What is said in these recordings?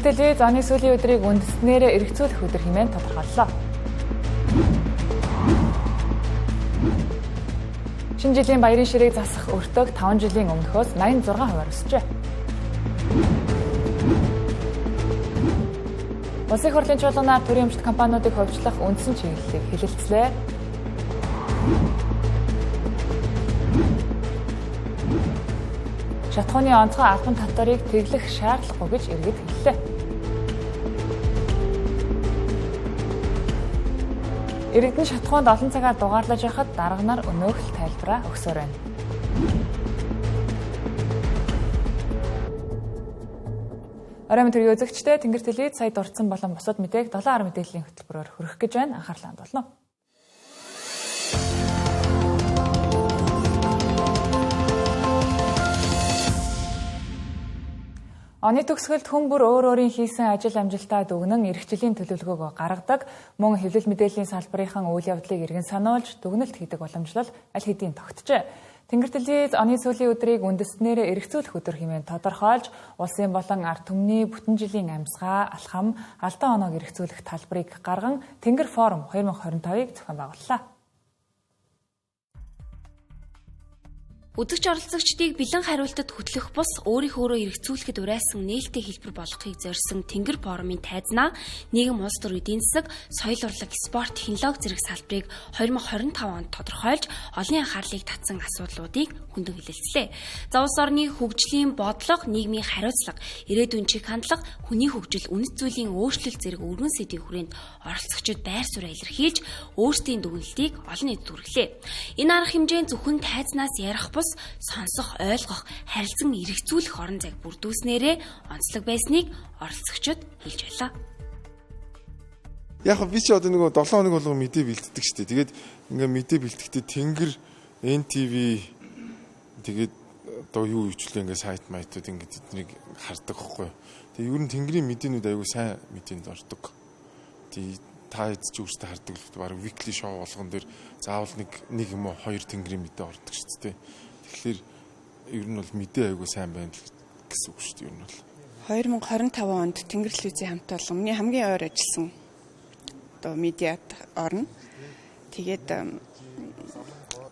Тэнгэр телевиз оны сүүлийн өдрийг үндэснээр эргэцүүлэх өдөр хэмээн тодорхойллоо. Шинэ жилийн баярын ширээг засах өртөг 5 жилийн өмнөхөөс 86% өсжээ. Улсын хурлын чуулганаар төрийн өмчт компаниудыг хөгжлөх үндсэн чиглэлийг хэлэлцлээ. Шатхууны онцгой албан татварыг тэглэх шаардлагагүй гэж иргэд хэллээ. Иргэдэн шатхуунд олон цагаар дугаарлаж байхад дарга нар өнөөх л тайлбараа өгсөөр байна. Оройн төрийн үзэгчдээ Тэнгэр телевиз сая дурдсан болон бусад мэдээг 7 мэдээллийн хөтөлбөрөөр хүргэх гэж байна. Анхаарлаа хандуулна. Оны төгсгөлд хүн бүр өөр өөрийн хийсэн ажил амжилтаа дүгнэн эрх жилийн төлөвлөгөөг гаргадаг, мөн хэвлэл мэдээллийн салбарынхан үйл явдлыг иргэн сануулж дүгнэлт хийдэг уламжлал аль хэдийн тогтжээ. Тэнгэр телевиз оны сүүлийн өдрийг үндэснээр эргэцүүлэх өдөр хэмээн тодорхойлж, улсын болон ард түмний бүтэн жилийн амьсгаа, алхам, алдаа оноог эргэцүүлэх талбарыг гарган Тэнгэр форум 2025-ыг зохион байгууллаа. Үзэгч оролцогчдыг бэлэн хариултад хөтлөх бус өөрийнхөө эргэцүүлэхэд урайсан нээлттэй хэлбэр болгохыг зорьсон Тэнгэр форумын тайзнаа нийгэм улс төр эдийн засаг, соёл урлаг, спорт, технологи зэрэг салбарыг 2025 онд тодорхойлж олонний анхаарлыг татсан асуудлуудыг хүндэн хэлэлцлээ. За улс орны хөгжлийн бодлого, нийгмийн хариуцлага, ирээдүйн чиг хандлага, хүний хөгжил, үнэт зүйлийн өөрчлөлт зэрэг өргөн сэдвийн хүрээнд оролцогчид байр сууриа илэрхийлж өөрсдийн дүгнэлтийг олон нийтэд хүргэлээ. Энэ арга хэмжээнд зөвхөн тайзнаас ярих бус сонсох, ойлгох, харилцан эргэцүүлэх орон зайг бүрдүүлснээрээ онцлог байсныг оролцогчид хэлж байлаа. Яг би чи одоо нэг 7 хоног болгоо мэдээ бэлддэг шүү дээ. Тэгээд ингээ мэдээ бэлтгэхдээ Тэнгэр, NTV тэгээд одоо юу хвчлээ ингээ сайт майтууд ингээ тэднийг хардаг байхгүй. Тэгээд ер нь Тэнгэрийн мэдээнүүд аягүй сайн мэдээнд ордог. Тэгээд та ч өөртөө хардаг л баг weekly show болгон дээр заавал нэг юм уу 2 Тэнгэрийн мэдээ ордог шүү дээ. Тэгэхээр ер нь бол мэдээ аягүй сайн байна гэсэн үг шүү дээ. Ер нь бол 2025 онд Тэнгэр телевизийн хамт олон миний хамгийн ойр ажилласан одоо медиад орно. Тэгээд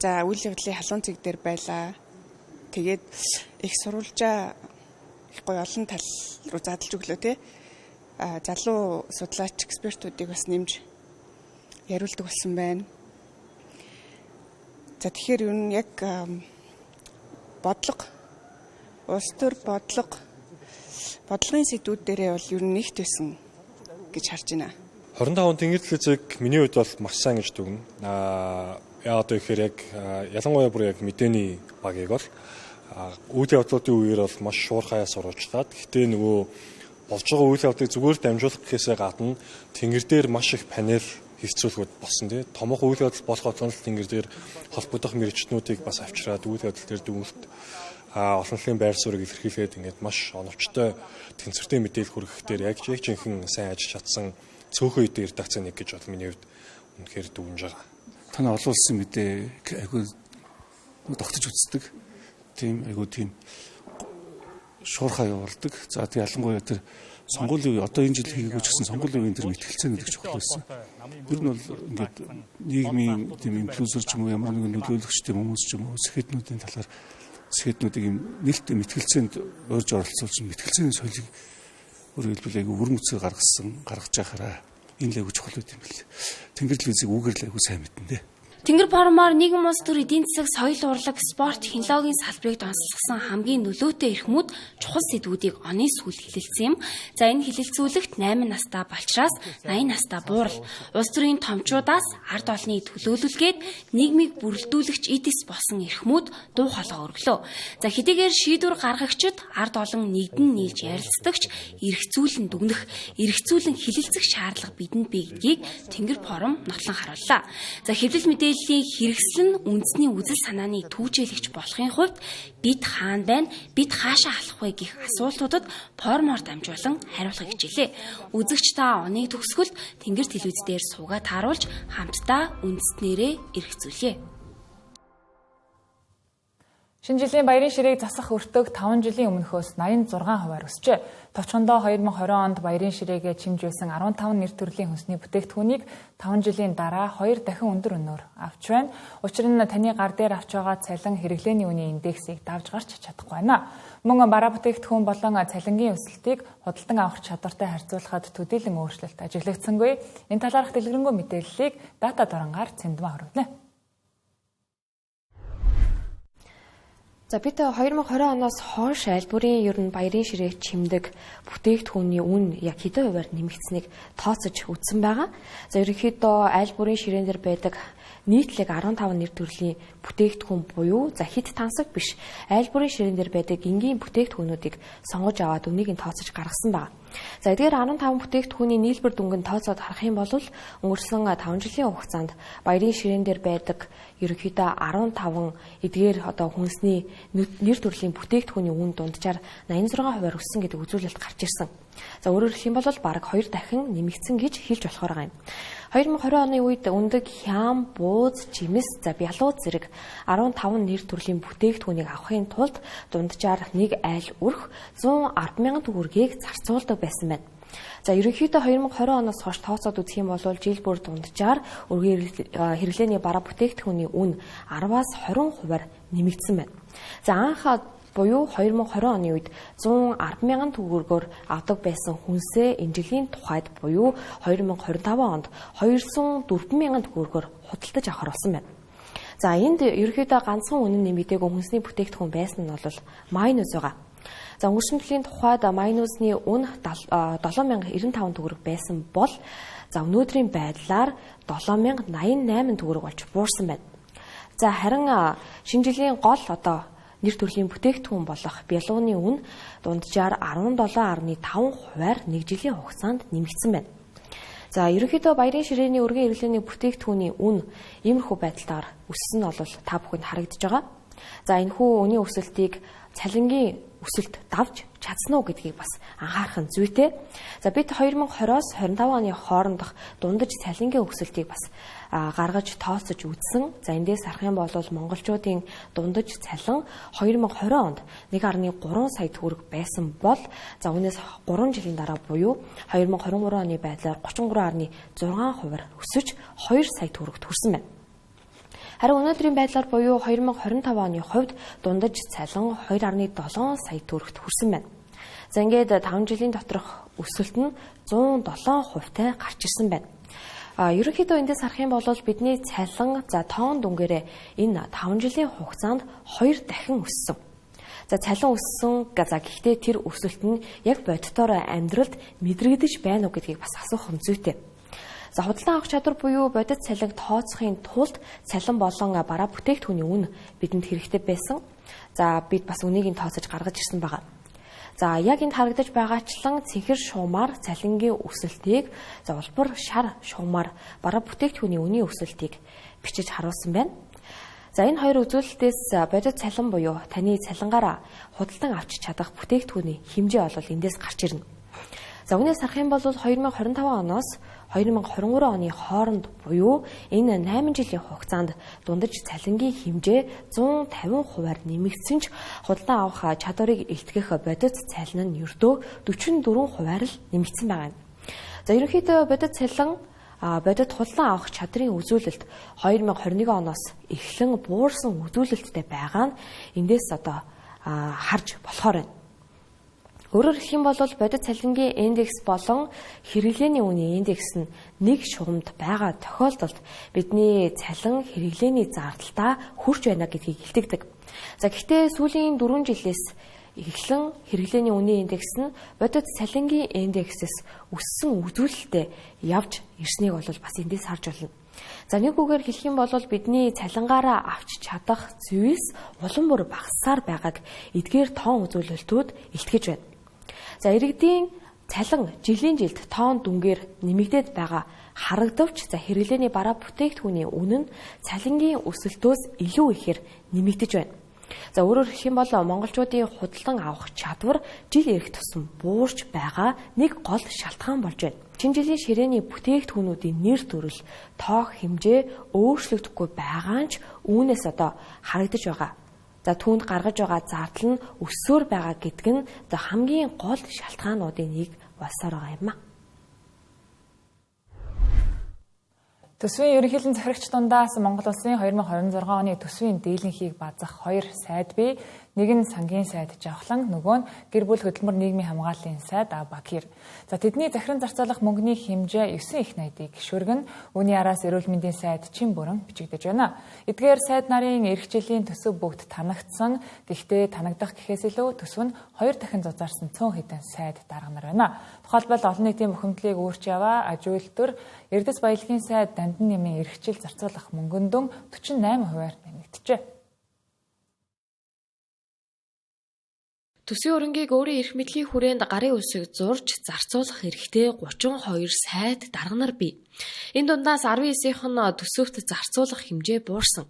за үйл явдлын халуун цэг дээр байлаа. Тэгээд их сурвалжаа их гоё олон тал руу задлж өглөө те. Залуу судлаач экспертүүдийг бас нэмж яриулдаг болсон байна. За тэгэхээр ер нь яг бодлого, улс төр бодлогын сэдвүүд дээрээ бол ер нь нэгт байсан гэж харж байна. 25 Тэнгэр телевизийг миний хувьд бол маш сайн гэж дүгнэ. Яа одоо ихээр яг ялангуяа бүр яг мэдээний багийг бол үйл явдлуудын үеэр бол маш шуурхаяа сурвалжлаад гэхдээ нөгөө болж байгаа үйл явдлыг зүгээр дамжуулах гэхээсээ гадна Тэнгэр дээр маш их панел хэвцүүлгүүд болсон тий. Томоохон үйл явдал болох болгоно Тэнгэр дээр холбогдох мэрэгчнүүдийг бас авчираад үйл явдал дээр дүгнэлт олон талын байр суурийг илэрхийлээд ингээд маш оновчтой тэнцвэртэй мэдээлэл хүргэх дээр яг жинхэнэ сайн ажиллаж чадсан цөөхөн үеийн редакцийн нэг гэж бол миний хувьд үнэхээр дүгнж байгаа. Танай олон улсын мэдээг айгүй тогтож үздэг. Тийм айгүй тийм шуурхаа явуулдаг. За тэг ялангуяа тэр сонгуулийн үе одоо энэ жил хийгээгүй ч гэсэн сонгуулийн үеийн тэр мэтгэлцээний гэж чухал байсан. Ер нь бол ингээд нийгмийн тийм инфлюенсер ч юм уу ямар нэгэн нөлөөлөгчтэй хүмүүс ч юм уу сэхэднүүдийн талаар сэхэднүүдийг юм нэлээд мэтгэлцээнд урьж оролцуулж мэтгэлцээний соёлыг өөрөөр хэлбэл айгүй өрн үсээр гаргаж яхаараа энэ л айгүй чухал байт юм бэл. Тэнгэр телевизийг үгээр л айгүй сайн мэднэ дээ. Тэнгэр форумаар нийгэм улс төр эдийн засаг, соёл урлаг, спорт, технологийн салбарыг донслогсон хамгийн нөлөөтэй эрхмүүд чухал сэдвүүдийг оны сүүлд хэлэлцсэн юм. За энэ хэлэлцүүлэгт 8 настай Балчраас 80 настай Буурал, улс төрийн томчуудаас ард олны төлөөлөлгээд нийгмийг бүрэлдүүлэгч эдис болсон эрхмүүд дуу хоолой өргөлөө. За хэдийгээр шийдвэр гаргагчид ард олон нэгдэн нийлж ярилцдагч эргэцүүлэн дүгнэх, эргэцүүлэн хэлэлцэх шаардлага бидэнд бий гэдгийг Тэнгэр форум нотлон харууллаа. За хэвлэл мэдээллийн хэрэгсэл нь үндэсний үзэл санааны түүжээлэгч болохын хувьд бид хаана байна, бид хаашаа алах вэ гэх асуултуудад форумоор дамжуулан хариулахыг хичээлээ. Үзэгч та оны төгсгөлд Тэнгэр телевиз дээр суугаад тааруулж хамтдаа үндэснээрээ эргэцүүлье. Шинэ жилийн баярын ширээг засах өртөг 5 жилийн өмнөхөөс 86%-аар өсжээ. Товчхондоо 2020 онд баярын ширээгээ чимж байсан 15 нэр төрлийн хүнсний бүтээгдэхүүнийг 5 жилийн дараа 2 дахин өндөр өнөөр авч байна. Учир нь таны гар дээр авч байгаа цалин хэрэглээний үнийн индексийг давж гарч чадахгүй байна. Мөн бараа бүтээгдэхүүн болон цалингийн өсөлтийг худалдан авах чадвартай харьцуулахад төдийлөн өөрчлөлт ажиглагдсангүй. Энэ талаарх дэлгэрэнгүй мэдээллийг дата доронгаар цэндмэ хүргэнэ. За бид 2020 оноос хойш аль бүрийн ер нь баярын ширээг чимдэг бүтээгдэхүүний үн яг хэдэн хувиар нэмэгдсэнийг тооцож үзсэн байгаа. За ерөнхийдөө аль бүрийн ширээн дээр байдаг нийтлэг 15 нэр төрлийн бүтээгдэхүүн буюу за хэд тансаг биш аль бүрийн ширээн дээр байдаг энгийн бүтээгдэхүүнүүдийг сонгож аваад үнийг нь тооцож гаргасан байна. За эдгээр 15 бүтээгдэхүүний нийлбэр дүнгийн тооцоод харах юм бол өнгөрсөн 5 жилийн хугацаанд баярын ширээн дээр байдаг ерөнхийдөө 15 эдгээр хүнсний нэр төрлийн бүтээгдэхүүний үн дунджаар 86%-аар өссөн гэдэг үзүүлэлт гарч ирсэн. За өөрөөр хэлэх юм бол бараг 2 дахин нэмэгдсэн гэж хэлж болохоор байгаа юм. 2020 оны үед өндөг хям, бууз, жимс, за бялууд зэрэг 15 нэр төрлийн бүтээгдэхүүнийг авахын тулд дунджаар нэг айл өрх 110,000 төгрөгийг зарцуулдаг байсан байна. За ерөнхийдөө 2020 оноос хойш тооцоод үзэх юм бол жил бүр дунджаар үргээр хэрэглээний бараа бүтээгдэхүүний үн 10-аас 20%-аар нэмэгдсэн байна. За анх буюу 2020 оны үед 110,000 төгрөгөөр авдаг байсан хүнсээ энэ жилийн тухайд буюу 2025 онд 204,000 төгрөгөөр худалдаж авахар болсон байна. За энд ерөнхийдөө ганцхан үнэн нэмэгдээгүй хүнсний бүтээгдэхүүн байсан нь бол майнуз байгаа. За өнгөрсөн жилийн тухайд майнузны үн 7,095 төгрөг байсан бол за өнөөдрийн байдлаар 7,088 төгрөг болж буурсан байна. За харин шинэ жилийн гол нэр төрлийн бүтээгдэхүүн болох бялууны үн дунджаар 17.5%-аар нэг жилийн хугацаанд нэмэгдсэн байна. За ерөнхийдөө баярын ширээний өргөн хэрэглээний бүтээгдэхүүний үн иймэрхүү байдлаар өссөн нь бол та бүхэнд харагдаж байгаа. За энэхүү үнийн өсөлтийг цалингийн өсөлт давж чадсан уу гэдгийг бас анхаарах нь зүйтэй. За бид 2020-оос 25 оны хоорондох дундаж цалингийн өсөлтийг бас гаргаж тооцож үзсэн. За эндээс харах юм бол монголчуудын дундаж цалин 2020 онд 1.3 сая төгрөг байсан бол за үүнээс 3 жилийн дараа буюу 2023 оны байдлаар 33.6%-аар өсөж 2 сая төгрөгт хүрсэн байна. Харин өнөөдрийн байдлаар буюу 2025 оны хувьд дундаж цалин 2.7 сая төгрөгт хүрсэн байна. За ингээд 5 жилийн доторх өсөлт нь 107%-тай гарч ирсэн байна. Ерөнхийдөө эндээс харах юм бол бидний цалин за тоон дүнгээрээ энэ 5 жилийн хугацаанд 2 дахин өссөн. За цалин өссөн гэхдээ тэр өсөлт нь яг бодитоор амьдралд мэдрэгдэж байна уу гэдгийг бас асуух нь зүйтэй. За худалдан авах чадвар буюу бодит цалинг тооцохын тулд цалин болон бараа бүтээгдэхүүний үн бидэнд хэрэгтэй байсан. За бид бас үнийг нь тооцож гаргаж ирсэн байгаа. За яг энд харагдаж байгаачлан цэнхэр шуумаар цалингийн өсөлтийг за улбар шар шуумаар бараа бүтээгдэхүүний үнийн өсөлтийг бичиж харуулсан байна. За энэ хоёр үзүүлэлтээс бодит цалин буюу таны цалингаараа худалдан авч чадах бүтээгдэхүүний хэмжээ бол эндээс гарч ирнэ. За үүнээс харах юм бол 2025 оноос 2023 оны хооронд буюу энэ 8 жилийн хугацаанд дундаж цалингийн хэмжээ 150%-аар нэмэгдсэн ч худалдан авах чадварыг илтгэх бодит цалин нь ердөө 44%-аар л нэмэгдсэн байгаа юм. За ерөнхийдөө бодит цалин бодит худалдан авах чадрын үзүүлэлт 2021 оноос эхлэн буурсан үзүүлэлттэй байгаа нь эндээс харж болохоор байна. Өөрөөр хэлэх юм бол бодит цалингийн индекс болон хэрэглээний үнийн индекс нь нэг шугамд байгаа тохиолдолд бидний цалин хэрэглээний зардалтаа хүрч байна гэдгийг илтгэдэг. За гэхдээ сүүлийн 4 жилээс эхлэн хэрэглээний үнийн индекс нь бодит цалингийн индексээс өссөн үзүүлэлтэд явж ирснийг бол бас эндээс харж байна. За нэг үгээр хэлэх юм бол бидний цалингаараа авч чадах зүйлс улам бүр багассаар байгааг эдгээр тоон үзүүлэлтүүд илтгэж байна. За иргэдийн цалин жилийн жилд тоон дүнгээр нэмэгдээд байгаа харагдавч за хэрэглээний бараа бүтээгдэхүүний үнэ нь цалингийн өсөлтөөс илүү ихээр нэмэгдэж байна. За өөрөөр хэлэх юм бол монголчуудын худалдан авах чадвар жил ирэх тусам буурч байгаа нэг гол шалтгаан болж байна. Шинэ жилийн ширээний бүтээгдэхүүнүүдийн нэр төрөл, тоог хэмжээ өөрчлөгдөхгүй байгаа нь ч үүнээс харагдаж байгаа. За түүнд гаргаж байгаа зардал нь өсөөр байгаа гэдг нь хамгийн гол шалтгаануудын нэг болсоор байгаа юм а. Төсвийн ерөнхийлөн захирагч дундаас Монгол Улсын 2026 оны төсвийн дийлэнхийг базах 2 сайд бий. Нэг нь сангийн сайд Жавхлан, нөгөө нь гэр бүл хөдөлмөр нийгмийн хамгааллын сайд Бакир. За тэдний захиран зарцуулах мөнгөний хэмжээ 9 их найдыг гишүүргэн, үүний араас эрүүл мэндийн сайд Чин бүрэн бичигдэж байна. Эдгээр сайд нарын эх жилийн төсөв бүгд танагдсан. Гэхдээ танагдах гэхээс илүү төсөв нь 2 дахин зузаарсан цөөн хэдэн сайд дарга нар байна. Тухайлбал олон нийтийн бухимдлыг өөрч яваа, аж үйлдвэр, Эрдэс баялагын сайд Дандан нэмийн эрх жил зарцуулах мөнгөн дүн 48%-аар нэмэгдэжээ. Төсвийн өрөнгийг өөрийн эрх мэдлийн хүрээнд гарын үсэг зурж зарцуулах эрхтэй 32 сайд дарга нар бий. Энэ дундаас 19-ийнх нь төсөвт зарцуулах хэмжээ буурсан.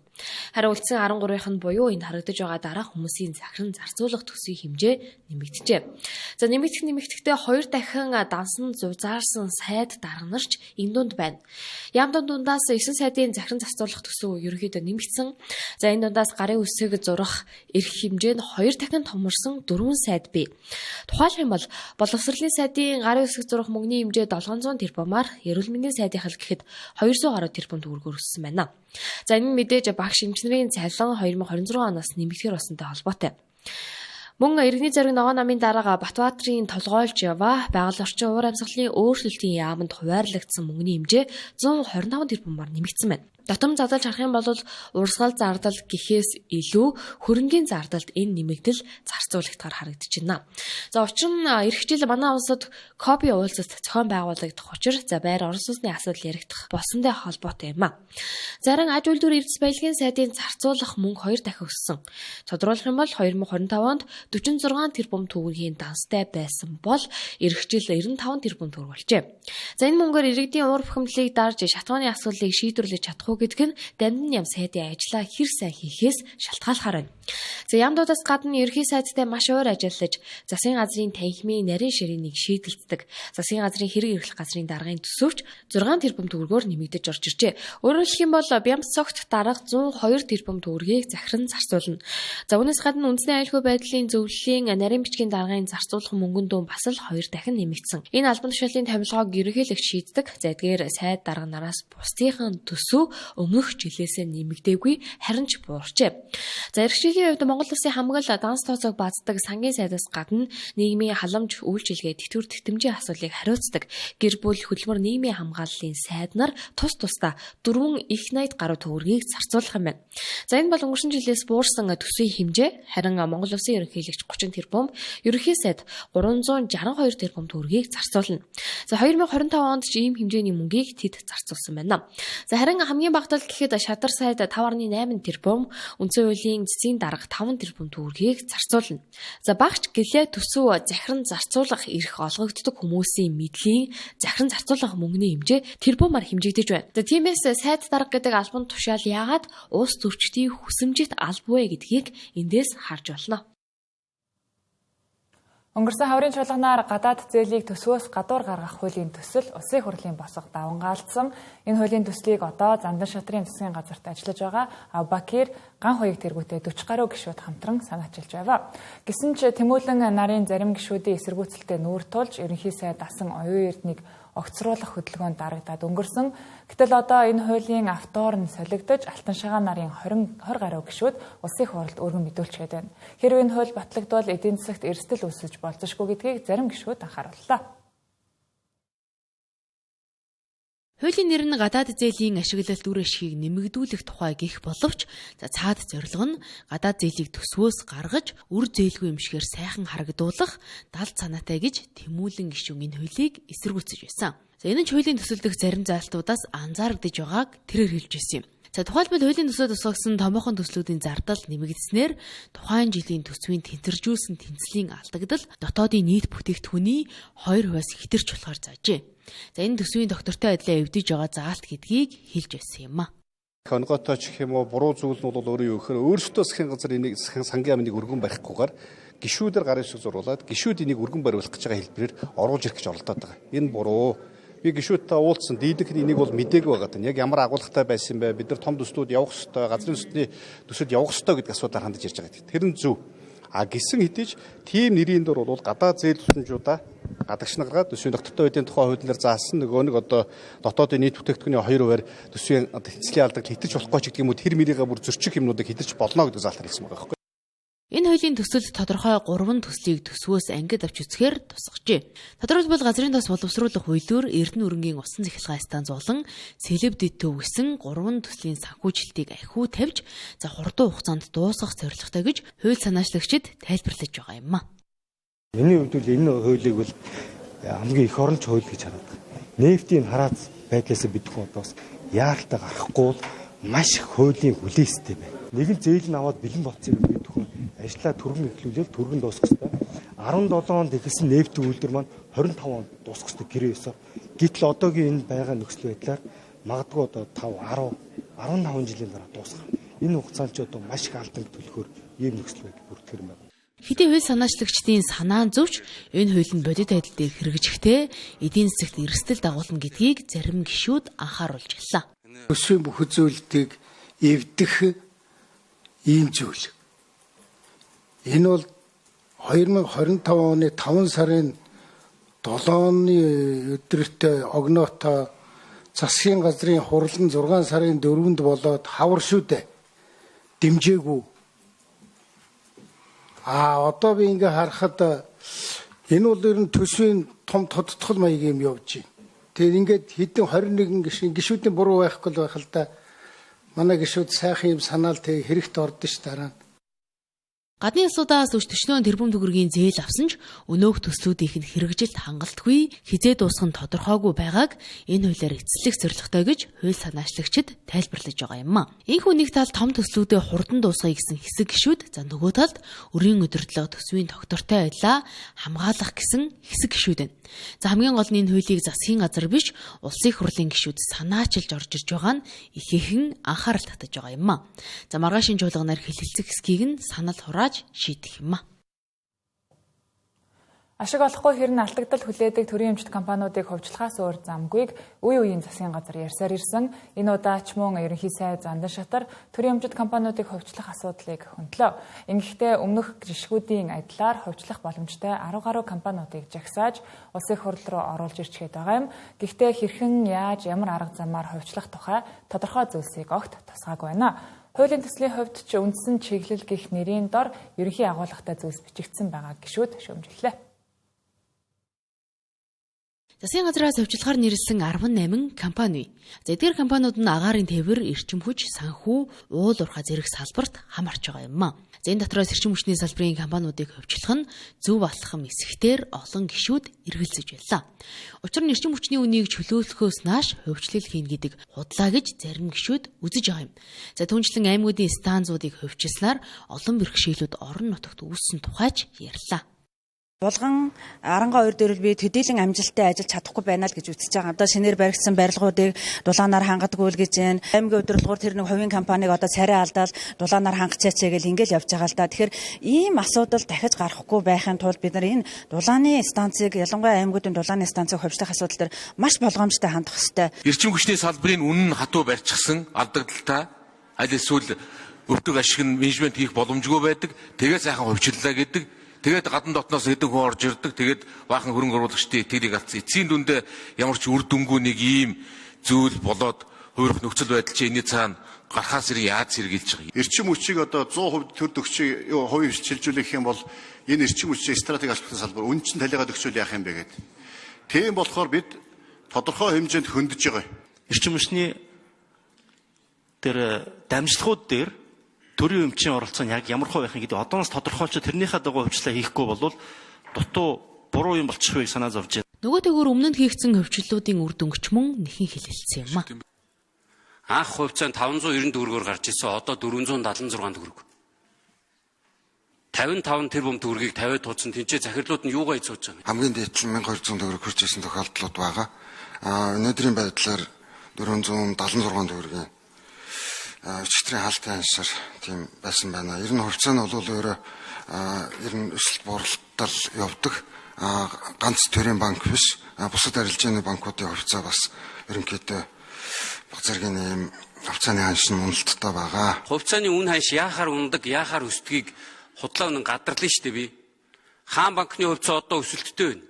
Харин үлдсэн 13-ийнх нь буюу энэ харагдаж байгаа дараах хүмүүсийн захиран зарцуулах төсвийн хэмжээ нэмэгдэжээ. За нэмэгдэхдээ 2 дахин дансан зузаарсан сайд дарга нарч энэ дунд байна. Ямдан дундаас 9 сайдын захиран зарцуулах төсөв ерөнхийдөө нэмэгдсэн. За энэ дундаас гарын үсэг зурах эрх хэмжээ нь 2 дахин томорсон 4 сайд бий. Тухайлх юм бол боловсролын сайдын гарын үсэг зурах мөнгөний хэмжээ 700 тэрбумаар, эрүүл мэндийн сайдын хэл гэхэд 200 гаруй тэрбум төгрөгөөр өссөн байна. За энэ мэдээж багш эмчнэрийн цалин 2026 оноос нэмэгдэхээр болсонтой холбоотой. Мөн иргэний зориг ногоон намын дарга Батбаатрын толгойлж яваа байгаль орчин уур амьсгалын өөрчлөлтийн яамд хуваарлагдсан мөнгөний хэмжээ 125 тэрбумаар нэмэгдсэн байна. Дотом задлж харах юм бол урсгал зардал гэхээс илүү хөрөнгийн зардалд энэ нэмэгдэл зарцуулагдахаар харагдаж байна. За учир нь эх жил манай улсад копи уулзалт зохион байгуулагдах учир байр орон сууцны асуудал яригдах болсонтой холбоотой юм а. Зарим аж үйлдвэр Эрдэс баялагын сайдын зарцуулах мөнгө 2 дахин өссөн. Тодруулах юм бол 2025 онд 46 тэрбум төгрөгийн данстай байсан бол эх жил 95 тэрбум төгрөг болжээ. За энэ мөнгөөр иргэдийн уур бухимдлыг дарж шатгааны асуудлыг шийдвэрлэж чадах гэдэг нь Дандан ям сайдын ажлаа хэр сайн хийхээс шалтгаалахаар байна. За ямдуудаас гадна ерхий сайдтай маш өөр ажиллаж, засгийн газрын танхимын нарийн ширээнийг шийдэлцдэг. Засгийн газрын хэрэг эрхлэх газрын даргын төсөвч 6 тэрбум төгрөгөөр нэмэгдэж орж иржээ. Өөрөөр хэлэх юм бол Бямц цогт дарга 102 тэрбум төгрөгийг захиран зарцуулна. За үүнээс гадна үндэсний аюулгүй байдлын зөвлөлийн нарийн бичгийн даргын зарцуулах мөнгөн дүн бас л 2 дахин нэмэгдсэн. Энэ албан тушаалын томилгоог ерөнхийлөгч шийддэг. За эдгээр сайд дарга нараас бусдын төсөв өмнөх жилээсээ нэмэгдээгүй, харин ч буурчээ. За эх жилийн хувьд Монгол Улсын хамгаал данс тооцоог бааздаг сангийн сайдаас гадна нийгмийн халамж үйлчилгээ тэтгэвэр тэмцэмжийн асуудлыг хариуцдаг гэр бүл хөдөлмөр нийгмийн хамгааллын сайд нар тусдаа 4 их найд гаруй төгрөгийг зарцуулах юм байна. За энэ бол өнгөрсөн жилээс буурсан төсвийн хэмжээ. Харин Монгол Улсын ерөнхийлөгч 30 тэрбум, ерөнхий сайд 362 тэрбум төгрөгийг зарцуулна. За 2025 онд ч ийм хэмжээний мөнгийг тэд зарцуулсан байна. За харин хамгийн багтал гэхэд Шадар сайд 5.8 тэрбум, үндсэн хуулийн цэцгийн дарга 5 тэрбум төгрөгийг зарцуулна. За багч гэлээ төсөв захиран зарцуулах эрх олгогддог хүмүүсийн мэдлийн захиран зарцуулах мөнгөний хэмжээ тэрбумаар хэмжигдэж байна. За тиймээс сайд дарга гэдэг албан тушаал яагаад улс төрчдийн хүсэмжит албагүй гэдгийг эндээс харж болно. Өнгөрсөн хаврын чуулганаар гадаад зээлийг төсвөөс гадуур гаргах хуулийн төсөл улсын хурлын босго давангаалдсан. Энэ хуулийн төслийг одоо Зандан шатрын засгийн газарт ажиллаж байгаа Бакир ган хоёрыг тэргүүтээ 40 гаруй гишүүд хамтран санаачилж байв. Гэсэн ч Тэмүүлэн нарын зарим гишүүдийн эсэргүүцэлтэд нүүр тулж ерөнхий сайд дасан оюун эрднийг огцруулах хөдөлгөөнд дарагдаад өнгөрсөн. Гэтэл одоо энэ хуулийн автор нь солигдож Алтан шагаан нарын 20 гаруй гишүүд улсын хурлд өргөн мэдүүлчихэд байна. Хэрвээ энэ хууль батлагдвал эдийн засагт эрсдэл үүсэж болзошгүй гэдгийг зарим гишүүд анхаарууллаа. Хуулийн нэр нь гадаад зээлийн ашиглалт үр ашгийг нэмэгдүүлэх тухай гэх боловч цаад зорилго нь гадаад зээлийг төсвөөс гаргаж үр зээлгүй юмшгээр сайхан харагдуулах далд санаатай гэж Тэмүүлэн гишүүн энэ хуулийг эсэргүүцэж байсан. За энэ нь хуулийн төсөл дэх зарим залтуудаас анзаарэгдэж байгааг тэрээр хэлж байсан юм. За тухайлбал хуулийн төсөлд тусгасан томоохон төслүүдийн зардал нэмэгдснээр тухайн жилийн төсвийн тэнцвэржүүлсэн тэнцлийн алдагдал дотоодын нийт бүтээгдэхүүний 2%-аас хэтэрч болохоор заажээ. За энэ төсвийн доктортой адилхан эвдэж байгаа заалт гэдгийг хэлж байсан юм а. Онготой ч гэх юм уу буруу зүйл нь бол өөрөө юу гэхээр өөрсдөө засгийн газар энийг сангийн амныг өргөн барихгүйгээр гишүүдээр гарын шиг зуруулаад гишүүд энийг өргөн бариулах гэж байгаа хэлбэрээр оруулж ирэх гэж оролдоод байгаа. Энэ буруу. би гишүүдтэй уулзсан дийлэнх энийг бол мдээгүй байгаа тань. Яг ямар агуулгатай байсан бэ? Бид нар том төслүүд явах ёстой, газрын төслийн төсөлд явах ёстой гэдэг асуудал хандаж ирж байгаа. Тэр нь зөв. Гисэн хэдий ч тийм нэрийн дор бол гадаад зээл тусламжуудаа гадагш нагараад төсвийн доктортой үеийн тухай хуулиар заасан нөгөө нэг одоо дотоодын нийт бүтээгдэхүүний 2%-аар төсвийн тэнцлийн алдарт хэтэрч болохгүй ч гэдэг юм уу тэр мэрийгээ бүр зөрчих юмнуудыг хэтэрч болно гэдэг залтар хэлсэн байгаа байхгүй. Энэ хуулийн төсөлд тодорхой 3 төслийг төсвөөс ангид авч үзэхээр тусгажээ. Тодорхойлбол газрын тос боловсруулах хуулиур Эрдэнэ өрнгийн усан цахилгаан станц болон Сэлэб дэдтөв гэсэн 3 төслийн санхүүжилтийг ахиу тавьж хурдан хугацаанд дуусгах зорилготой гэж хууль санаачлагчид тайлбарлаж байгаа юм а. Миний хувьд бол энэ хуулийг бол хамгийн их оронч хууль гэж хараад байна. Нефтийн хараац байдлаас бидхэн одоос яаралтай гарахгүй бол маш их хуулийн хүлээстэй байна. Нэг л зээл нь аваад бэлэн болцсон юм бидхэн ажлаа түргэн эхлүүлээд түргэн дуусгах хэрэгтэй. 17 онд эхэлсэн нефтийн үйлдвэр маань 25 онд дуусгах хэрэгтэй гэрээ ёсоор. Гэтэл одоогийн энэ байгаа нөхцөл байдлаар магадгүй одоо 5, 10, 15 жилийн дараа дуусгах. Энэ хугацаанд ч одоо маш их алдан төлөхөөр ийм нөхцөл байдал бүртгэр юм байна. Хэдий хууль санаачлагчдын санаан зөвч энэ хууль нь бодит байдал дээр хэрэгжихдээ эдийн засагт эрсдэл дагуулна гэдгийг зарим гишүүд анхааруулж гэлээ. Өсвийн бүх зүйлийг эвдэх ийм зүйл. Энэ бол 2025 оны 5 сарын 7-ны өдөрт огноотой засгийн газрын хурлан 6 сарын 4-нд болоод хавар шүү дээ. Дэмжээгүй. Одоо би ингээ харахад энэ бол ер нь төсвийн том тодтгол маяг юм явж байна. Тэгээд ингээд хэдэн 21 гишүүдийн буруу байхгүй л байх л да. Манай гишүүд сайхан юм санаал тэг хэрэгт ордон ш дараа. Гадны улсуудаас өч 40 тэрбум төгрөгийн зээл авсан ч өнөөх төслүүдийнх нь хэрэгжилт хангалтгүй хизээ дуусах нь тодорхойгүй байгааг энэ хуулиар эцэслэх зорилготой гэж хууль санаачлагчид тайлбарлаж байгаа юм а. Энэхүү нэг тал том төслүүдэд хурдан дуусгая гэсэн хэсэг гишүүд нөгөө талд өрийн өдөрлөг төсвийн доктортой байлаа хамгаалах гэсэн хэсэг гишүүд байна. Хамгийн гол нь энэ хуулийг засгийн газар биш улсын хурлын гишүүд санаачилж орж ирж байгаа нь ихээхэн анхаарал татаж байгаа юм а. Маргаашийн чуулганаар хэлэлцэх хэсгийг нь санал хурааж шийдэх юм а. Ашиг олохгүй хэрнээ алдагдал хүлээдэг төрийн эмчит компаниудыг хувьчлахаас өөр замгүйг үе үеийн засгийн газар ярьсаар ирсэн. Энэ удаач мөн ерөнхий сайд Зандан Шатар төрийн эмчит компаниудыг хувьчлах асуудлыг хөндлөө. Ингэхдээ өмнөх гишгүүдийн адилаар хувьчлах боломжтой 10 гаруй компаниудыг жагсааж улсын хурл руу оруулж ирчгээд байгаа юм. Гэхдээ хэрхэн яаж ямар арга замаар хувьчлах тухай тодорхой зүйлсийг огт тусгаагүй байна. Хуулийн төслийн хувьд ч үндсэн чиглэл гэх нэрийн дор ерөнхий агуулгатай зүйлс бичигдсэн байгаа гишүүд шүүмжлээ. Засгийн газраас хувьчлагаар нэрлсэн 18 компани. Эдгээр компаниуд нь агаарын тээвэр, эрчим хүч, санхүү, уул уурхай зэрэг салбарт хамаарч байгаа юм а. Энэ дотроос эрчим хүчний салбарын компаниудыг хувьчлах нь зөв алхам эсэхтэр олон гишүүд эргэлзэж байлаа. Учир нь эрчим хүчний үнийг чөлөөлөхөөс нааш хувьчлал хийн гэдэг худлаа гэж зарим гишүүд үзэж байгаа юм. Түүнчлэн аймагуудын станцуудыг хувьчилснаар олон бэрхшээлүүд орон нутагт үүссэн тухайч ярьлаа. Булган 12 дээр би төдийлөн амжилттай ажиллаж чадахгүй байна л гэж үзэж байгаа. Одоо шинээр баригдсан барилгуудыг дулаанаар хангадаггүй л гэж байна. Аймгийн удирдлагууд тэр нэг хувийн компаниг одоо царай алдаал дулаанаар хангацаач гэл ингээл явж байгаа л да. Тэгэхээр ийм асуудал дахиж гарахгүй байхын тулд бид нар энэ дулааны станцыг ялангуяа аймагуудын дулааны станцыг хувьчлах асуудал дээр маш болгоомжтой хандах хэрэгтэй. Эрчим хүчний салбарын үнэн хатуу барьчихсан алдагдaltaа аль эсвэл өвдөг ашиг нь менежмент хийх боломжгүй байдаг. Тэгээ сайхан хувьчлалаа гэдэг. Тэгээд гадна дотноос хэдэн хүн орж ирдэг. Тэгээд баахан хөрөнгө оруулагчдын итгэлийг алдсан. Эцсийн дүндээ ямар ч үр дүнгүй нэг ийм зүйл болоод хуурах нөхцөл байдал чинь энэ цаана гарахаас ирээ яаж сэргийлж байгаа. Эрчим хүчийг одоо 100% төр төгсөж хувийн шилжүүлэх юм бол энэ эрчим хүчийн стратеги албаны салбар үн чин талигаа төгсөөл яах юм бэ гэдэг. Тийм болохоор бид тодорхой хэмжээнд хөндөж байгаа. Эрчим хүчний тэр дамжлагууд дээр төрийн өмчийн оролцоо нь яг ямар хувь байх юм гэдэг одооноос тодорхойлж тэрнийхээ дагуу хувьчлаа хийхгүй бол дутуу буруу юм болчих байг санаа зовж байна. Нөгөө төгөөр өмнө нь хийгдсэн хувьчлалуудын үр дүнгч мөн нэхэн хэлэлцсэн юм а. Анх хувьцаанд 590 төгрөгөөр гарч ирсэн одоо 476 төгрөг. 55 тэрбум төгрөгийг 50-д туудсан тэнцээ захирлууд нь юугаа эзүүж байгаа юм? Хамгийн дээд чинь 1200 төгрөг хүрч ирсэн тохиолдлууд байгаа. Өнөөдрийн байдлаар 476 төгрөгийн өчигдрийн хаалтын ансаар тийм байсан байна. Ер нь хувьцаа нь бол өөрөө ер нь өсөлт бууралтал явдаг. ганц төрийн банк биш бусад арилжааны банкуудын хувьцаа бас ерөнхийдөө баг зэргийн ийм хувьцааны ханш нь уналттай байгаа. Хувьцааны үн ханш яахаар ундаг, яахаар өсдгийг худлаа үнэн гадарлаа шүү дээ би. Хаан банкны хувьцаа одоо өсөлттэй байна.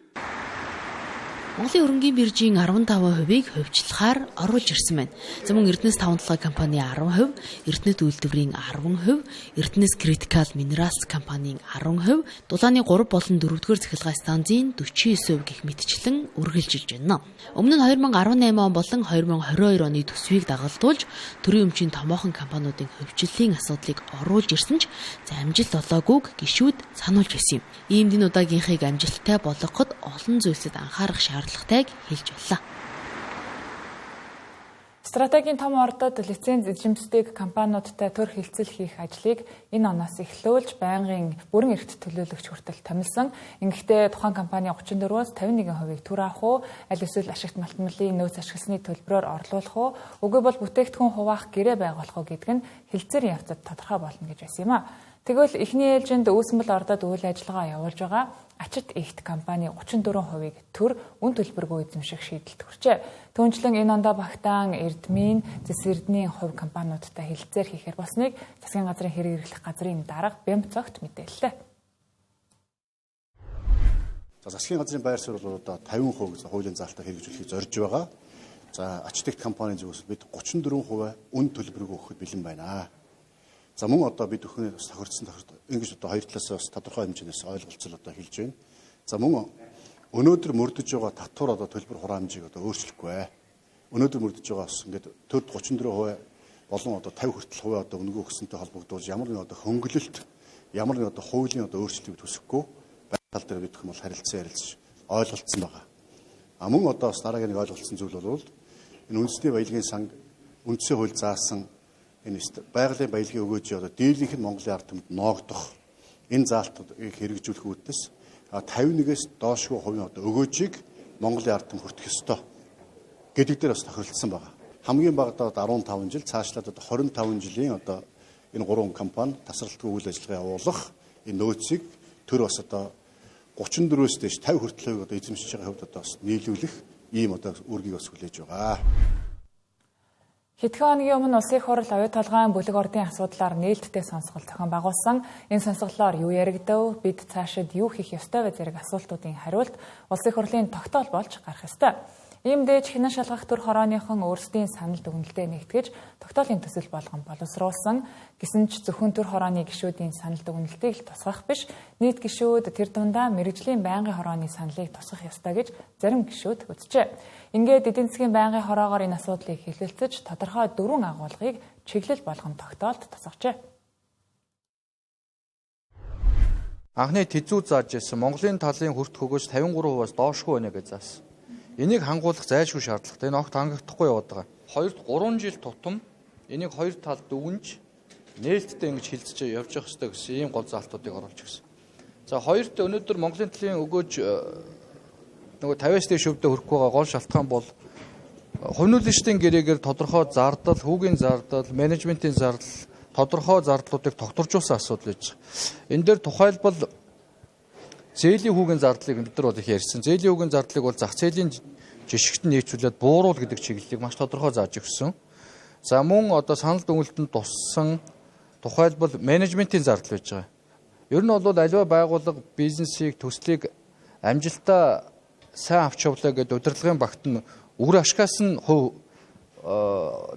Монголын хөрөнгийн биржийн 15%-ийг хувьчлахаар оруулж ирсэн байна. За мөн Эрдэнэс 5 компани 10%, Эрдэнэт үйлдвэрийн 10%, Эрдэнэс Critical Minerals компанийн 10%, дулааны 3 болон 4-р цахилгаан станцын 49% гэх мэтчлэн үргэлжилж байна. Өмнө нь 2018 он болон 2022 оны төсвийг дагалдуулж төрийн өмчийн томоохон компаниудын хөвчлөлийн асуудлыг оруулж ирсэн ч амжилт олоогүйг гишүүд сануулж байсан юм. Иймд энэ удаагийнхыг амжилттай болгоход олон зүйлсэд анхаарах шаардлагатайг хэлж байлаа. Стратегийн том ордод лиценз эзэмшдэг компаниудтай төр хилцэл хийх ажлыг энэ оноос эхлүүлж байнгын бүрэн эрхт төлөөлөгч хүртэл томилсон. Ингэхдээ тухайн компани 34-өөс 51%-ийг төр авах уу, аль эсвэл ашигт малтмалын нөөц ашигласны төлбөрөөр орлуулах уу, үгүй бол бүтээгдэхүүн хуваах гэрээ байгуулах уу гэдэг нь хилцээр явцад тодорхой болно гэж байсан юм а. Тэгвэл эхний ээлжинд үүсмэл ордод үйл ажиллагаа явуулж байгаа ачит ихт компани 34%-ийг төр үн төлбөргүй эзэмших шийдэлд хүрчээ. Түүнчлэн энэ ондоо багтаан Эрдмийн, Зэс Эрдэнийн хувь компаниудтай хэлэлцээр хийхээр болсныг засгийн газрын хэрэг эрхлэх газрын дарга Бямцогт мэдээллээ. Засгийн газрын байр суурь бол одоо 50% хуулийн заалтаа хэрэгжүүлэхийг зорж байгаа. За ачит ихт компанийн зүгээс бид 34% үн төлбөргүй өгөхөд бэлэн байна. За мөн одоо бид өхний тохирцсон ингэж одоо хоёр талаас бас тодорхой хэмжээс ойлголцол одоо хэлж байна. За мөн өнөөдөр мөрдөж байгаа татвар одоо төлбөр хураамжийг одоо өөрчлөхгүй. Өнөөдөр мөрдөж байгаас ингээд төрд 34% болон одоо 50 хүртэл хувь одоо өнгө өгсөнтэй холбогдуулж ямар нэг одоо хөнгөлөлт, ямар нэг одоо хуулийн одоо өөрчлөлтийг төсөхгүй тал дээр бид хүмүүс харилцан ярилцж ойлголцсон байгаа. Мөн одоо бас дараагийн нэг ойлголцсон зүйл бол энэ үндэсний баялагын санг үндсэн хууль заасан энэ байгалийн баялагын өгөөжийн одоо дийлэнх нь Монголын ард түмэнд ноогдох энэ заалтыг хэрэгжүүлэх үүднээс 51-ээс доошгүй хувийн одоо өгөөжийг Монголын ард түмэнд хүртэх ёстой гэдэг дээр бас тохиролцсон байгаа. Хамгийн багадаа 15 жил цаашлаад одоо 25 жилийн одоо энэ 3 компани тасралтгүй үйл ажиллагаа явуулах энэ нөөцийг төр бас одоо 34-өөс дээш 50 хүртэл одоо эзэмшиж байгаа хувьд одоо бас нийлүүлэх ийм одоо үүргийг бас хүлээж байгаа. Хэдхэн хоногийн өмнө Улсын их хурл оюу толгойн бүлэг ордын асуудлаар нээлттэй сонсгол зохион байгуулсан. Энэ сонсголоор юу яригдав, бид цаашид юу хийх ёстой вэ зэрэг асуултуудын хариулт Улсын их хурлын тогтоол болж гарах ёстой. Иймдээж хянан шалгах төр хорооныхон өөрсдийн санал дүгнэлтэд нэгтгэж тогтоолын төсөл болгон боловсруулсан. Гэсэн ч зөвхөн төр хорооны гишүүдийн санал дүгнэлтийг л тусгах биш, нийт гишүүд тэр дундаа мэргэжлийн байнгын хорооны саналыг тусгах ёстой гэж зарим гишүүд үзжээ. Ингээд эдийн засгийн байнгын хороогоор энэ асуудлыг хэлэлцэж тодорхой 4 агуулгыг чиглэл болгон тогтоолд тусгажээ. Анхны тэзүү зааж ирсэн Монголын талын хүртэх өгөөж 53%-аас доошгүй байна гэж заасан. Энийг хангуулах зайлшгүй шаардлагатай. Энэ огт хангагдахгүй яваад байгаа. 2-3 жил тутам энийг хоёр талд дүгнж нээлттэй ингэж хилцэж явж явах хэрэгтэй гэсэн ийм гол заалтуудыг оруулж ирсэн. За хоёрт өнөөдөр Монголын талын өгөөж нөгөө 50-аас дээш өвдө хүрэхгүй байгаа гол шалтгаан бол хувьнуулалтын гэрээгээр тодорхой зардал, хүүгийн зардал, менежментийн зардал, тодорхой зардлуудыг тогтворжуулсан асуудал байж байгаа. Энэ дээр тухайлбал зээлийн хүүгийн зардлыг бид нар бол их ярьсан. Зээлийн хүүгийн зардлыг бол зах зээлийн жишгт нийцүүлээд бууруул гэдэг чиглэлийг маш тодорхой зааж өгсөн. За мөн одоо санал дүгнэлтэнд туссан тухайлбал менежментийн зардал байж байгаа. Ер нь бол аливаа байгууллага бизнесийг төслийг амжилттай сайн авч явлаа гэдэг удирдлагын багт нь үр ашгаас нь хувь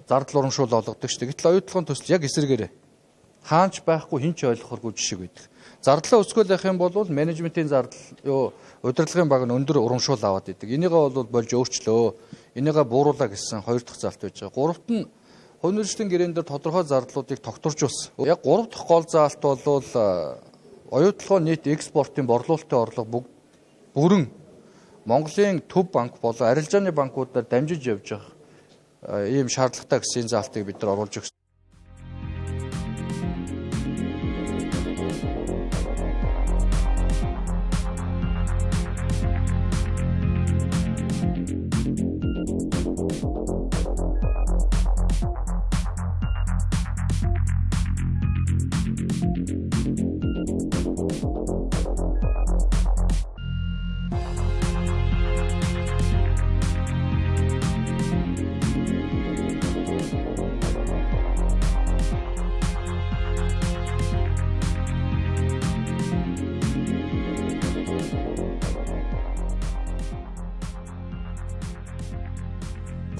зардал урамшуул олгодог шүү дээ. Гэтэл оюутлогын төсөл яг эсэргээрээ хаанч байхгүй хинч ойлгохоргүй жишг байдаг. Зардлаа өсгөөл явах юм бол менежментийн зардал удирдлагын баг нь өндөр урамшуул аваад идэг. Энийгээ бол болж өөрчлөө. Энийгээ бууруулаа гэсэн хоёр дахь залт байж байгаа. Гуравт нь хувьнуулалтын гэрээн дээр тодорхой зардлуудыг тогтворжуулсан. Яг гурав дахь гол заалт бол оюутлогын нийт экспортын борлуулалтын орлого бүрэн Монголын төв банк болон арилжааны банкудаар дамжиж явж байгаа ийм шаардлагатай гэсэн заалтыг бид нар оруулж өгсөн.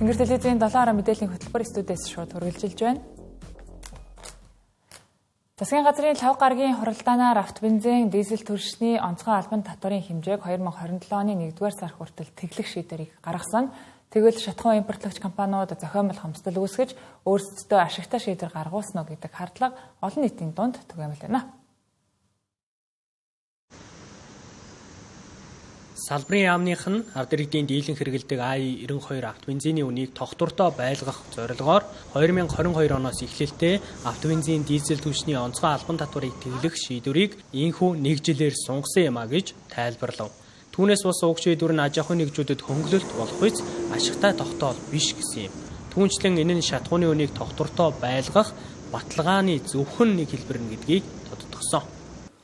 Тэнгэр телевизийн 7 орон мэдээллийн хөтөлбөр студиэс шууд хүргэлжилж байна. Засгийн газрын 5 гаргийн хуралдаанаар автобензин, дизель түлшний онцгой албан татварын хэмжээг 2027 оны 1-р сар хүртэл тэглэх шийдвэрийг гаргасан. Тэгвэл шатахуун импортлогч компаниуд зохиомжтой хомсдол үүсгэж өөрсдөө ашигтай шийдвэр гаргуулсан уу гэдэг хардлага олон нийтийн дунд түгээмэл байна. Салбарын яамных нь ард иргэдийн дийлэн хэрэгэлдэг АИ-92 автобензиний үнийг тогтвортой байлгах зорилгоор 2022 оноос эхлэлтэй автобензин, дизель түлшний онцгой албан татварыг тэглэх шийдвэрийг ийхүү нэг жилээр сунгасан юм а гэж тайлбарлав. Түүнээс бас уг шийдвэр нь аж ахуйн нэгжүүдэд хөнгөлөлт болох биз ашигтай тогтоол биш гэсэн юм. Түүнчлэн энэ нь шатахууны үнийг тогтвортой байлгах баталгааны зөвхөн нэг хэлбэр нь гэдгийг тодтогсон.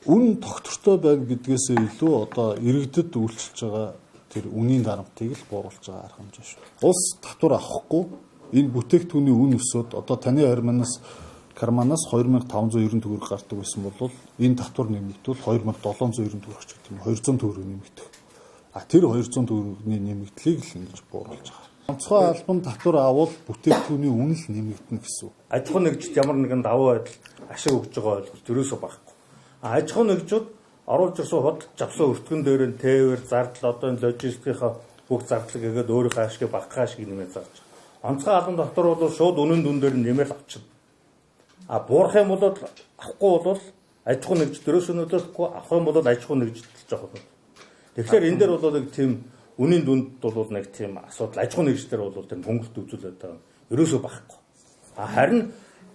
Үн тогтвортой байна гэдгээсээ илүү одоо иргэдэд үйлчилж байгаа тэр үнийн дарамтыг л бууруулж байгаа арга хэмжээ шүү. Улс татвар авахгүй энэ бүтээгдэхүүний үн өсөд одоо таны карманаас 2590 төгрөг гардаг байсан бол энэ татвар нэмэгдвэл 2790 төгрөг ч гэдэг юм 200 төгрөг нэмэгдэх. Тэр 200 төгрөгийн нэмэгдлийг л ингэж бууруулж байгаа. Онцгой албан татвар авал бүтээгдэхүүний үн л нэмэгдэнэ гэсэн. Аж ахуйн нэгжид ямар нэгэн давуу байдал ашиг өгж байгаа ойлголт ерөөсөө багхгүй. Аж ахуйн нэгжүүд оруулж ирсэн худалдаж авсан өртгөн дээр нь тээвэр, зардал одоо энэ логистикийнхаа бүх зардлыг игээд өөрийнхөө ашгийг багах ашгийг нэмээд зарж байгаа. Онцгой албан татвар бол шууд үнэн дүн дээр нь нэмээд авчихна. Буурах юм бол авахгүй бол аж ахуйн нэгж дөрөөсөө нөлөөлөхгүй, авах юм бол аж ахуйн нэгж жоох юм. Тэгэхээр энэ дээр бол нэг тийм үнийн дүнд бол нэг тийм асуудал аж ахуйн нэгж дээр бол тийм хөнгөлт үзүүлээд байгаа. Ерөөсөө багахгүй. Харин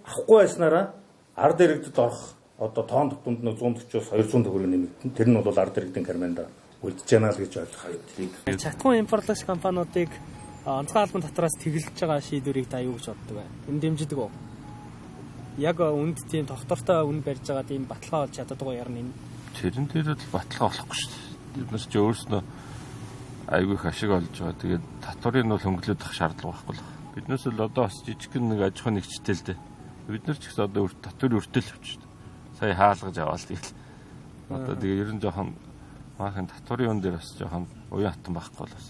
авахгүй байснараа ард иргэдэд орох одоо тоон дунд нь 140-оос 200 төгрөг нэмэгдэн. Тэр нь бол ард иргэдийн карманда үлдэж байна л гэж ойлгох. Шатахуун импортлогч компаниудыг онцгой албан татвараас тэглэж байгаа шийдвэрийг та юу гэж боддог вэ? Энэ дэмждэг үү? Яг үнд тийм тогтвортой үн барьж байгаа тийм баталгаа болж чаддаг уу ярина энэ? Тэрэн дээр л баталгаа болохгүй шүү дээ. Бид нар ч өөрснөө айгүй их ашиг олж байгаа. Тэгээд татварыг нь бол хөнгөлөд авах шаардлага байхгүй л. Биднээс л одоо бас жижигхэн нэг аж ахуйн нэгжтэй л дээ. Бид нар ч гэсэн одоо татвар өртөл авчих. Сая хаалгаж аваад тэгэл. Одоо тэгээ ер нь жоохон maaхан татварын үн дээр бас жоохон уян хатан байхгүй болоос.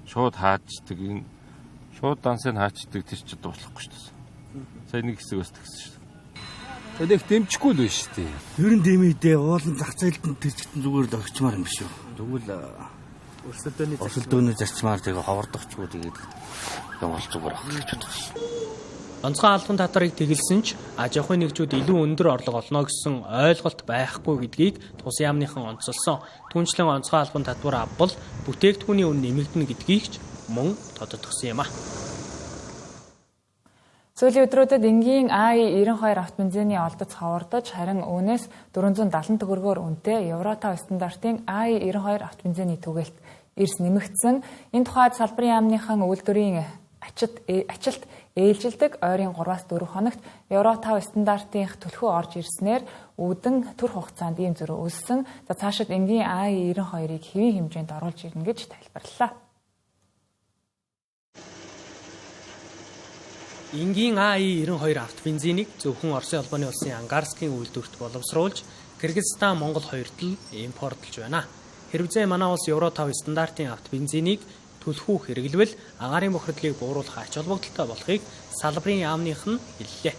Шууд хаачдаг энэ шууд дансыг хаачдаг тэр ч болохгүй шүү дээ. Сая нэг хэсэг бас тэгсэн шүү дээ. Тэдэх дэмжихгүй л биш үү? Ер нь дэмэдээ уулын зах зээлд тэрчгэн зүгээр л орчмаар юм биш үү? Тэгвэл өрсөлдөөний зарчмаар тэгээ ховордохчгүй тэгээд явуулж зүгээр авах гэж боддог шээ. Онцгой албан татварыг тэгэлсэн ч аж ахуйн нэгжүүд илүү өндөр орлого олно гэсэн ойлголт байхгүй гэдгийг тус яамныхан онцолсон. Түүнчлэн онцгой албан татвар авбал бүтээгдэхүүний үн нэмэгдэнэ гэдгийг ч мөн тодтогсон юм а. Сүүлийн өдрүүдэд энгийн АИ-92 автобензиний олдоц ховордож харин үүнээс 470 төгрөгөөр үнэтэй Евро 5 стандартын АИ-92 автобензиний түгээлт эрс нэмэгдсэн. Энэ тухайд салбарын яамныхан үйлдвэрийн ачилт ээлжилдэг ойрын 3-4 хоногт Евро 5 стандартынх төлхөө орж ирснээр үүдэн төр хугацаанд ийм зөрүү үүссэн. За цаашид энгийн АИ-92-ыг хэвийн хэмжээнд оруулж ирнэ гэж тайлбарллаа. Энгийн АИ-92 автобензинийг зөвхөн Оросын холбооны улсын Ангарскийн үйлдвэрт боловсруулж Кыргызстан, Монгол хоёрт л импортлж байна. Хэрвээ манай улс Евро 5 стандартын автобензинийг төлхөө хэрэглэвэл агаарын бохирдлыг бууруулах ач холбогдолтой болохыг салбарын яамных нь хэллээ.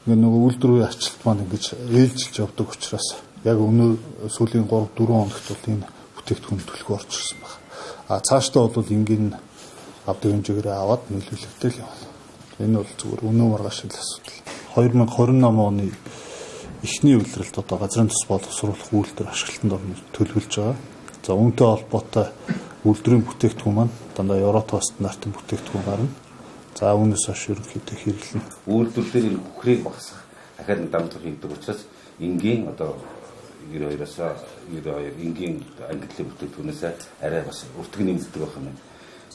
Нөгөө үйлдвэрийн ачлалт маань ингэж ээлжилж явдаг учраас яг өнөө сүүлийн 3-4 хоногт бол энэ бүтээгдэхүүн төлхөө орж ирсэн байна. Цаашдаа бол энгийн авдаг хэмжээгээр аваад нийлүүлэгдэл явна. Энэ бол зүгээр өнөө маргааш л асуудал. 2028 оны эхний үйлрэлд одоо газрын тус боловсруулах үйлдвэр ашиглалтанд орно төлөвлөж байгаа. За үүнтэй холбоотой үйлдвэрийн бүтээгдэхүүн маань дандаа Евро 5 стандартын бүтээгдэхүүн гарна. За үүнээс хойш ерөнхийдөө хэрэглэнэ. Үйлдвэрлэлийн бүхрийг багасгах дахиад нэг дамжуулах хийдэг учраас энгийн одоо 92-аас 92 энгийн ангиллын бүтээгдэхүүнээс арай бас өртөг нэмэгддэг байх юм.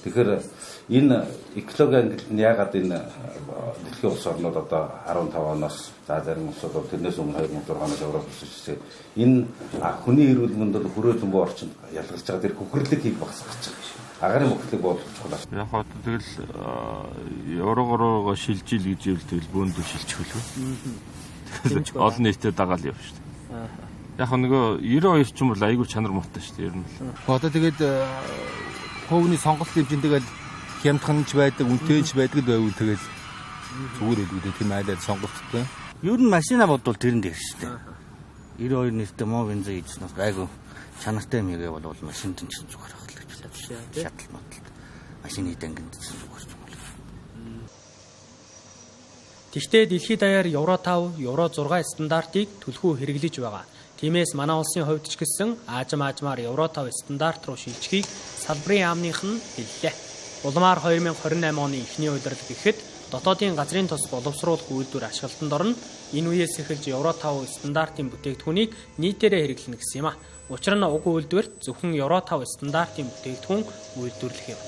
Тэгэхээр энэ экологийн ангилал нь яагаад энэ дэлхийн улс орнууд одоо 15 оноос за зарим улсууд тэрнээс өмнө 2006 оноос Европ улсууд энэ хүний эрүүл мэндэд хүрээлэн буй орчинд ялгарч байгаа тэр хөхрлөгийг багасгах гэж байна. Агаарын бохирдлыг буулгах чухал. Яг хоо тэгэл еврогороо шилжил гэж хэлвэл бөөндөө шилжчихвэл. Олон нийтэд дагаал явна шүү дээ. Яг нөгөө 92 ч юм бол айгүй чанар муутай шүү дээ ер нь. Одоо тэгээд хувийн сонголт хэмжээнд тэгэл хямдханч байдаг, үнэтэйч байдаг байвал тэгэл зүгээр хэлбэрээ тийм айлаад сонголттой. Ер нь машина бодвол тэрэн дээр шүү дээ. 92 нэртэй муу бензин хийж нас айгу чанартай юм ягээ бол машинд ч зүгээр ахлах шатал батал. Машины дангинд ч зүгээр юм бол. Тэгвэл дэлхийд даяар Евро 5, Евро 6 стандартыг түлхүү хэрэглэж байгаа. Тиймээс манай улсын хувьд ч гэсэн аажмаар Евро 5 стандарт руу шилжихийг салбарын яамных нь хэллээ. Улмаар 2028 оны эхний удирдлага гэхэд дотоодын газрын тос боловсруулах үйлдвэр ашиглалтанд орно. Энэ үеэс эхэлж Евро 5 стандартын бүтээгдэхүүнийг нийтээрээ хэрэглэнэ гэсэн юм а. Учир нь уг үйлдвэрт зөвхөн Евро 5 стандартын бүтээгдэхүүн үйлдвэрлэх юм.